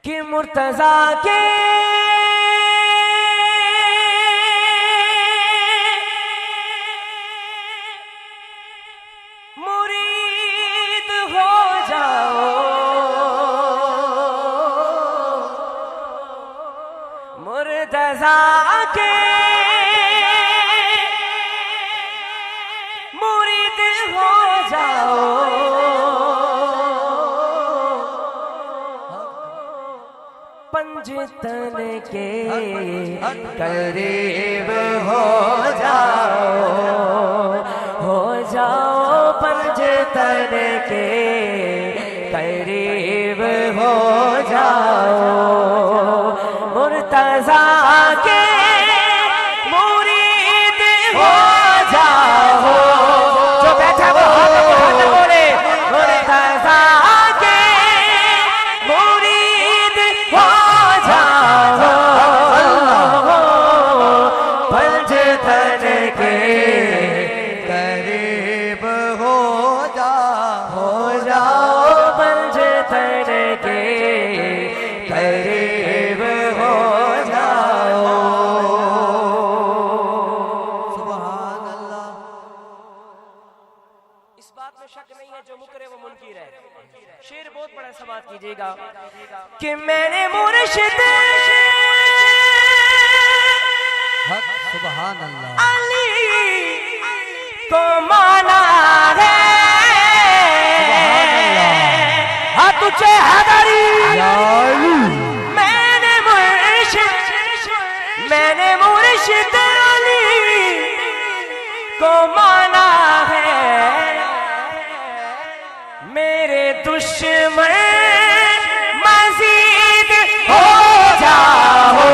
कि मुर्तजा के मुरीद हो जाओ, मुर्तजा के मुरीद हो जाओ, पंजतन के करीब हो जाओ पंजतन के करीब हो जाओ, मुर्तजा के मुरीद हो जाओ। जो बैठा वो हाथ बोले, मुर्तजा के मुरीद हो जाओ, पंजतन के करीब हो जाओ, पंजतन के करीब हो जाओ। सुभान अल्लाह। इस बात में शक नहीं है, जो मुकरे वो मुनकिर है। शेर बहुत बड़ा समाज कीजिएगा कि मैंने मुर्शिद सुभान अल्लाह अली को माना है, हाथ ऊंचे हैदरी। मैंने मुर्शिद अली को माना है, मेरे दुश्मन मजीद हो जाओ,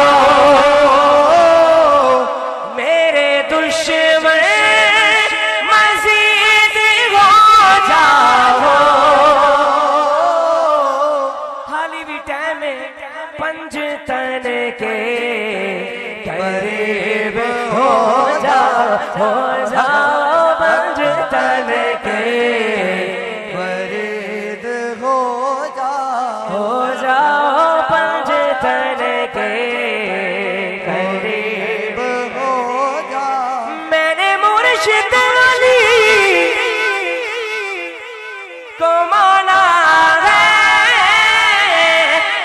मेरे दुश्मन मजीद हो जाओ। हाली भी टाइम में पंजतन के करीब हो जाओ, पंजतन के करीब हो जाओ, पंजतन के करीब हो जाओ। मैंने मुर्शिद अली को माना है,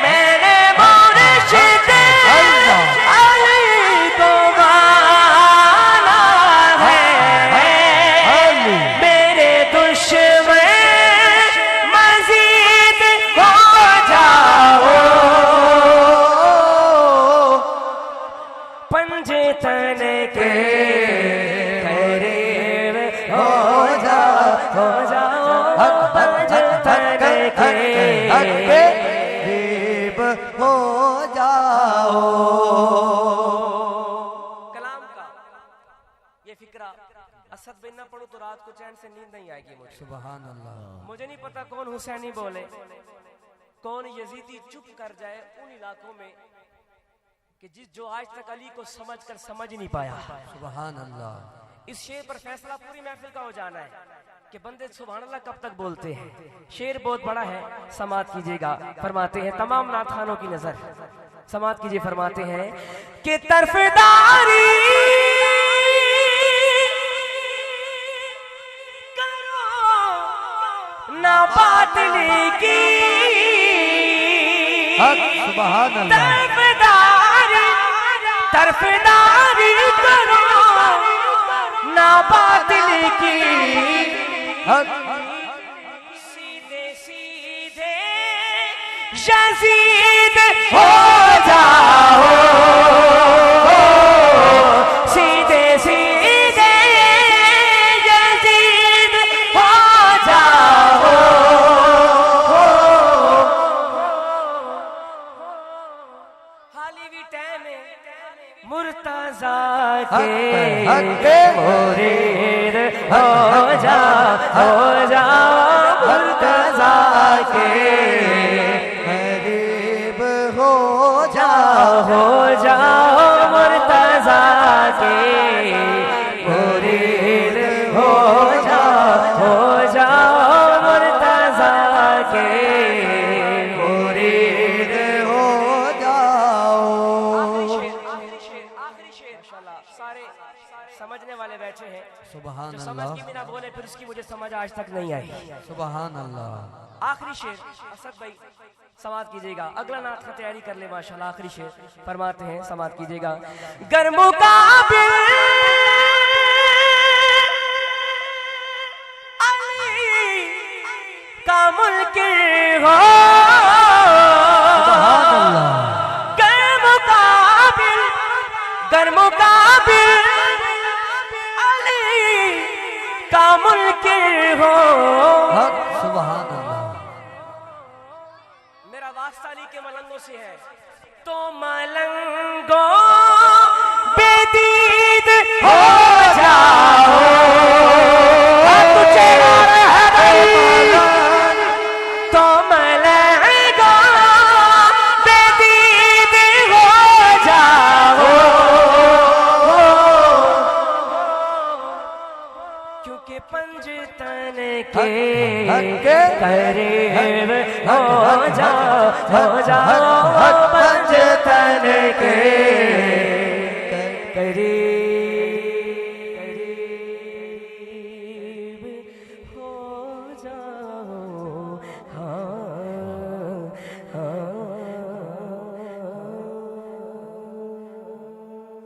मैंने मुर्शिद अली को माना है, मेरे दुश्मन मजीद हो जाओ, पंजतन के करीब हो जाओ, पंजतन के करीब हो जाओ। कलाम का ये फिक्रा असद बिन ना पढ़ूं तो रात को चैन से नींद नहीं आएगी मुझे। सुभान अल्लाह। मुझे नहीं पता कौन हुसैनी बोले, कौन यजीदी चुप कर जाए उन इलाकों में कि जो आज तक अली को समझकर समझ नहीं पाया। सुभान अल्लाह। इस शेर पर फैसला पूरी महफिल का हो जाना है कि बंदे सुभान अल्लाह कब तक बोलते हैं। शेर बहुत बड़ा है, समात कीजिएगा। फरमाते हैं तमाम नाथानों की नजर, समात कीजिए। फरमाते हैं कि तरफदारी करो ना बातिली की, सुभान अल्लाह। तरफदारी करो ना बातिल की, सीधे सीधे यजीद हो जाओ, सीधे सीधे यजीद हो जाओ, हाली भी टाइम है मुर्तजा के मुरीद हो जाओ, मुर्तजा के करीब हो जाओ, मुर्तजा के मुरीद हो जाओ, मुर्तजा के मुरीद हो समझने वाले बैठे हैं, सुभान जो समझ अल्लाह, के बिना बोले फिर उसकी मुझे समझ आज तक नहीं आई। सुभान अल्लाह। आखिरी शेर असद भाई समाप्त कीजिएगा, अगला नाथ का तैयारी कर ले माशाल्लाह। आखिरी शेर फरमाते हैं, समाप्त कीजिएगा। गर्मों का का मुल्क हो, गर्मों का अली का मुल्क हो। सुभान अल्लाह। मेरा वास्ता अली के मलंगों से है, तो मलंगो बेदीद हो जाओ, तो मलंगो बेदीद हो जाओ, क्योंकि पंजतन के करीब हो जाओ, पंजतन